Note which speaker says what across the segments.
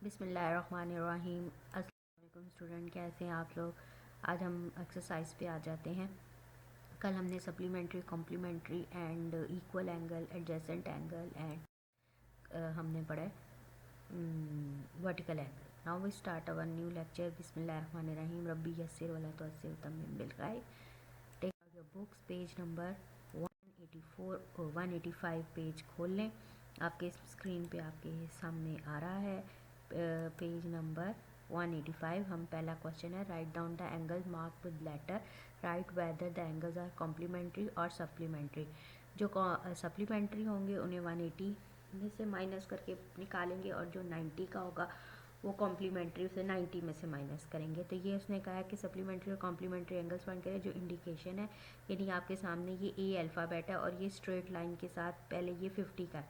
Speaker 1: बिस्मिल्लाहिर्रहमानिर्रहीम। अस्सलाम वालेकुम स्टूडेंट, कैसे हैं आप लोग। आज हम एक्सरसाइज पे आ जाते हैं। कल हमने supplementary, complementary and equal angle, adjacent angle and हमने पढ़ा vertical angle. Now we start our new lecture. बिस्मिल्लाहिर्रहमानिर्रहीम। रब्बी यस्सिर वला तुअस्सिर तम्मिम बिल खैर। Take out your books, page number 184 और 185 पेज खोल लें। आपके स्क्रीन पे आपके सामने आ रहा है पेज नंबर 185। हम पहला क्वेश्चन है, write down the angle mark with letter, write whether the angles are complementary और सप्लीमेंट्री। जो सप्लीमेंट्री होंगे उन्हें 180 में से माइनस करके निकालेंगे और जो 90 का होगा वो कॉम्प्लीमेंट्री उसे 90 में से माइनस करेंगे। तो ये उसने कहा है कि सप्लीमेंट्री और कॉम्प्लीमेंट्री एंगल्स फाइंड करें। जो इंडिकेशन है यानी आपके सामने ये ए अल्फ़ाबेट है और ये स्ट्रेट लाइन के साथ पहले ये 50 का है,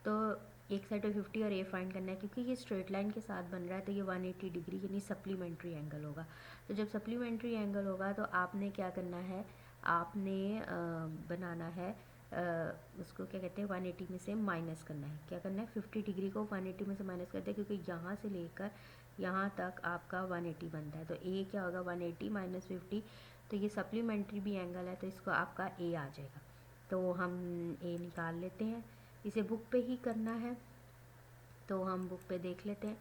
Speaker 1: तो एक साइड पे 50 और ए फाइंड करना है। क्योंकि ये स्ट्रेट लाइन के साथ बन रहा है तो ये 180 डिग्री यानी सप्लीमेंट्री एंगल होगा। तो जब सप्लीमेंट्री एंगल होगा तो आपने क्या करना है, आपने बनाना है उसको क्या कहते हैं 180 में से माइनस करना है। क्या करना है, 50 डिग्री को 180 में से माइनस करते हैं क्योंकि यहाँ से लेकर यहाँ तक आपका 180 बनता है। तो ए क्या होगा 180 माइनस 50, तो ये सप्लीमेंट्री भी एंगल है तो इसको आपका ए आ जाएगा। तो हम ए निकाल लेते हैं। इसे बुक पे ही करना है तो हम बुक पे देख लेते हैं।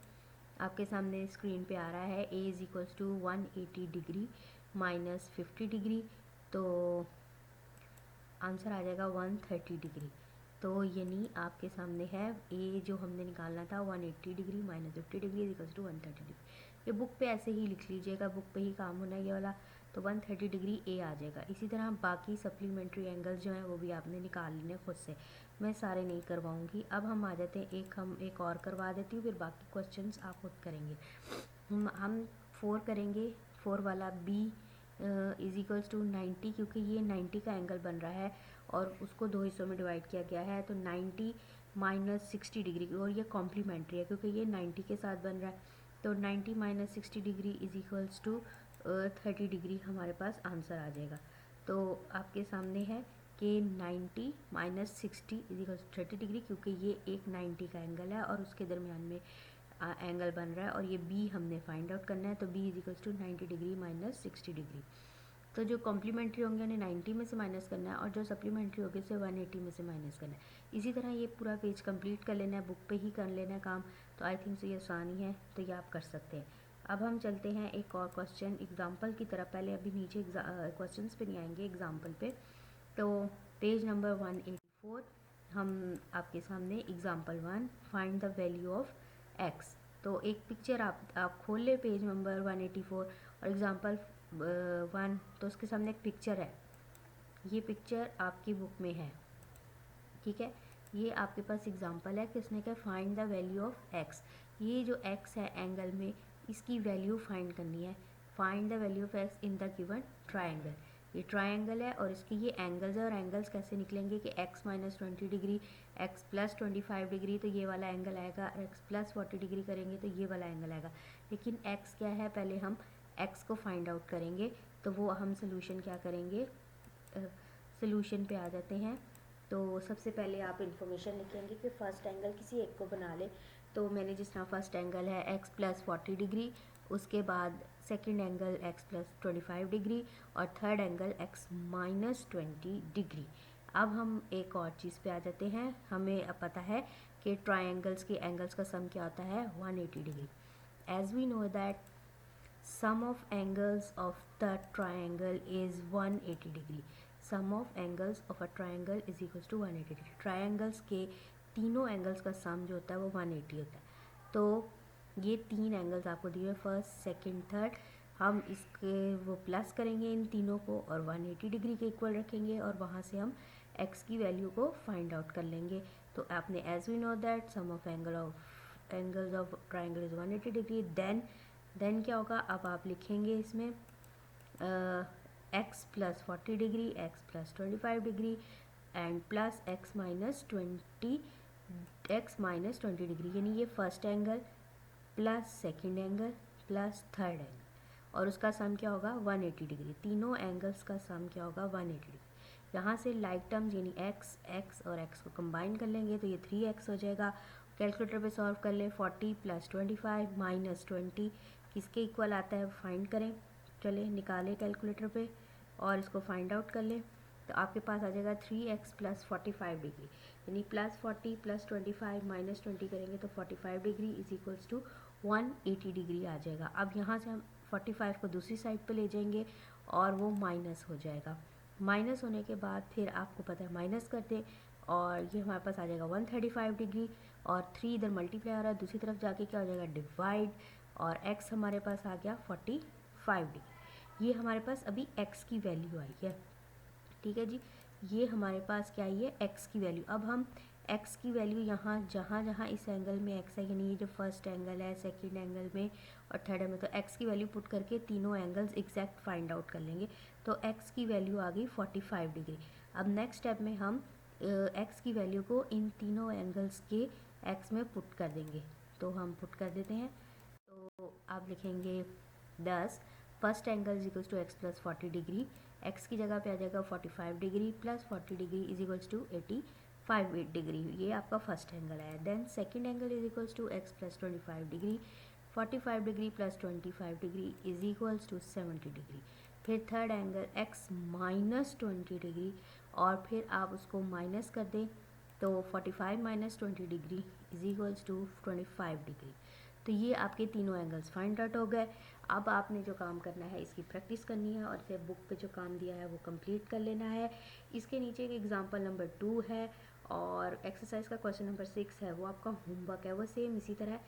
Speaker 1: आपके सामने स्क्रीन पे आ रहा है A is equals to 180 degree minus 50 degree, तो आंसर आ जाएगा 130 डिग्री। तो यानी आपके सामने है ए जो हमने निकालना था 180 degree minus 50 degree equals to 130 degree. ये बुक पे ऐसे ही लिख लीजिएगा, बुक पे ही काम होना है ये वाला। तो 130 डिग्री ए आ जाएगा। इसी तरह बाकी सप्लीमेंट्री एंगल्स जो हैं वो भी आपने निकाल लेने खुद से, मैं सारे नहीं करवाऊँगी। अब हम आ जाते हैं हम एक और करवा देती हूँ, फिर बाकी क्वेश्चंस आप खुद करेंगे। हम 4 करेंगे। 4 वाला बी इज इक्वल्स टू 90, क्योंकि ये 90 का एंगल बन रहा है और उसको 2 हिस्सों में डिवाइड किया गया है। तो 90 माइनस 60 डिग्री, और ये कॉम्प्लीमेंट्री है क्योंकि ये 90 के साथ बन रहा है। तो 90 minus 60 degree is equals to 30 degree हमारे पास आंसर आ जाएगा। तो आपके सामने है कि 90 minus 60 is equals to 30 degree, क्योंकि ये एक 90 का एंगल है और उसके दरमियान में एंगल बन रहा है और ये बी हमने फाइंड आउट करना है। तो B is equals to 90 degree minus 60 degree. तो जो कॉम्प्लीमेंट्री होंगे उन्हें 90 में से माइनस करना है और जो सप्लीमेंट्री होगी उसे 180 में से माइनस करना है। इसी तरह ये पूरा पेज कंप्लीट कर लेना है, बुक पे ही कर लेना है काम। तो आई थिंक से ये आसानी है, तो ये आप कर सकते हैं। अब हम चलते हैं एक और क्वेश्चन एग्जाम्पल की तरफ। पहले अभी नीचे क्वेश्चन पे नहीं आएंगे, एग्जाम्पल पे। तो पेज नंबर 184 हम आपके सामने example 1, find the value of x. तो एक पिक्चर आप खोल ले पेज नंबर 184 और एग्जाम्पल 1, तो उसके सामने एक पिक्चर है। ये पिक्चर आपकी बुक में है, ठीक है। ये आपके पास एग्जाम्पल है कि उसने क्या find the value of x. ये जो एक्स है एंगल में, इसकी वैल्यू फाइंड करनी है। Find the value of x in the given triangle. ये ट्राइंगल है और इसकी ये एंगल्स है। और एंगल्स कैसे निकलेंगे कि x minus 20 degree, x plus 25 degree, तो ये वाला एंगल आएगा। x प्लस 40 डिग्री करेंगे तो ये वाला एंगल आएगा। लेकिन x क्या है, पहले हम x को फाइंड आउट करेंगे। तो वो हम सोल्यूशन क्या करेंगे, सोल्यूशन पे आ जाते हैं। तो सबसे पहले आप इन्फॉर्मेशन लिखेंगे कि फ़र्स्ट एंगल किसी एक को बना ले। तो मैंने जिस तरह फर्स्ट एंगल है x प्लस 40 डिग्री, उसके बाद second angle x plus 25 degree और third angle x minus 20 degree. अब हम एक और चीज़ पे आ जाते हैं। हमें अब पता है कि ट्राइंगल्स के एंगल्स का सम क्या होता है, 180 degree. As we know that sum of angles of the triangle is 180 degree. Sum of angles of a triangle is equals to 180 degree. Triangles के तीनों एंगल्स का सम जो होता है वो 180 होता है। तो ये तीन एंगल्स आपको दिए हुए, फर्स्ट सेकंड थर्ड। हम इसके वो प्लस करेंगे इन तीनों को और 180 डिग्री के इक्वल रखेंगे और वहाँ से हम x की वैल्यू को फाइंड आउट कर लेंगे। तो आपने as we know that sum of angles of triangle is 180 degree. Then क्या होगा, अब आप लिखेंगे इसमें x plus 40 degree, x plus 25 degree and plus x minus 20 degree, यानी ये first angle plus second angle plus third angle और उसका सम क्या होगा 180 डिग्री। तीनों एंगल्स का सम क्या होगा 180 डिग्री। यहाँ से लाइक टर्म्स यानी x और x को कंबाइन कर लेंगे तो ये 3x हो जाएगा कैलकुलेटर पे सॉल्व कर लें। 40 + 25 - 20 किसके इक्वल आता है फाइंड करें। चले निकालें कैलकुलेटर पे और इसको फाइंड आउट कर लें। तो आपके पास आ जाएगा 3x + 45 डिग्री, यानी +40 + 25 - 20 करेंगे तो 45 डिग्री = 180 डिग्री आ जाएगा। अब यहाँ से हम 45 को दूसरी साइड पे ले जाएंगे और वो माइनस हो जाएगा। माइनस होने के बाद फिर आपको पता है माइनस कर दें और ये हमारे पास आ जाएगा 135 डिग्री और 3 इधर मल्टीप्लाई आ रहा है, दूसरी तरफ जाके क्या हो जाएगा डिवाइड, और x हमारे पास आ गया 45 डिग्री। ये हमारे पास अभी x की वैल्यू आई है, ठीक है जी। ये हमारे पास क्या आई है x की वैल्यू। अब हम x की वैल्यू यहाँ जहाँ जहाँ इस एंगल में x है, यानी ये जो फर्स्ट एंगल है, सेकंड एंगल में और थर्ड में, तो x की वैल्यू पुट करके तीनों एंगल्स एग्जैक्ट फाइंड आउट कर लेंगे। तो x की वैल्यू आ गई 45 डिग्री। अब नेक्स्ट स्टेप में हम x की वैल्यू को इन तीनों एंगल्स के x में पुट कर देंगे। तो हम पुट कर देते हैं। तो आप लिखेंगे 10 first angle = x + 40 degree, x की जगह पे आ जाएगा 45 डिग्री + 40 डिग्री = 85 डिग्री। ये आपका फर्स्ट एंगल है। Then second angle = x + 25 degree, 45 degree + 25 degree = 70 degree. फिर थर्ड एंगल x - 20 डिग्री और फिर आप उसको माइनस कर दें तो 45 - 20 डिग्री = 25 डिग्री। तो ये आपके तीनों एंगल्स फाइंड आउट हो गए। अब आपने जो काम करना है इसकी प्रैक्टिस करनी है और फिर बुक पे जो काम दिया है वो कंप्लीट कर लेना है। इसके नीचे एक एग्जांपल नंबर 2 है और एक्सरसाइज का क्वेश्चन नंबर 6 है, वो आपका होमवर्क है। वो सेम इसी तरह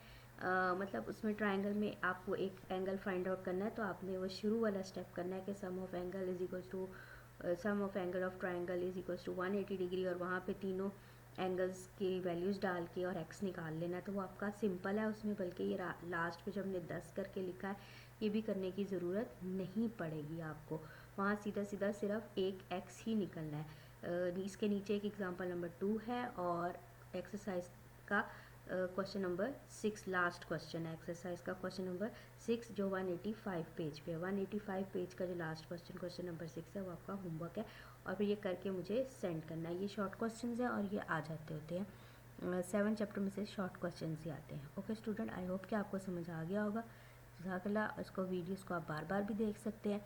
Speaker 1: मतलब उसमें ट्रायंगल में आपको एक एंगल फाइंड आउट करना है, तो आपने वो शुरू वाला स्टेप करना है कि sum of angle of triangle = 180 degree और वहाँ पे तीनों एंगल्स की वैल्यूज़ डाल के और x निकाल लेना। तो वो आपका सिंपल है उसमें, बल्कि ये लास्ट पे जो हमने 10 करके लिखा है ये भी करने की ज़रूरत नहीं पड़ेगी आपको। वहाँ सीधा सीधा सिर्फ एक x ही निकलना है। इसके नीचे एक एग्जांपल नंबर 2 है और एक्सरसाइज का क्वेश्चन नंबर 6 लास्ट क्वेश्चन है। एक्सरसाइज का क्वेश्चन नंबर 6 जो 185 पेज पे है। 185 पेज का जो लास्ट क्वेश्चन नंबर 6 है वो आपका होमवर्क है और फिर ये करके मुझे सेंड करना है। ये शॉर्ट क्वेश्चंस हैं और ये आ जाते होते हैं 7 चैप्टर में से शॉर्ट क्वेश्चंस ही आते हैं। ओके स्टूडेंट, आई होप कि आपको समझ आ गया होगा। जज़ाकल्लाह। इसको वीडियोस को आप बार बार भी देख सकते हैं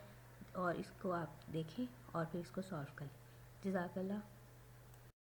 Speaker 1: और इसको आप देखें और फिर इसको सॉल्व करें। जज़ाकल्लाह।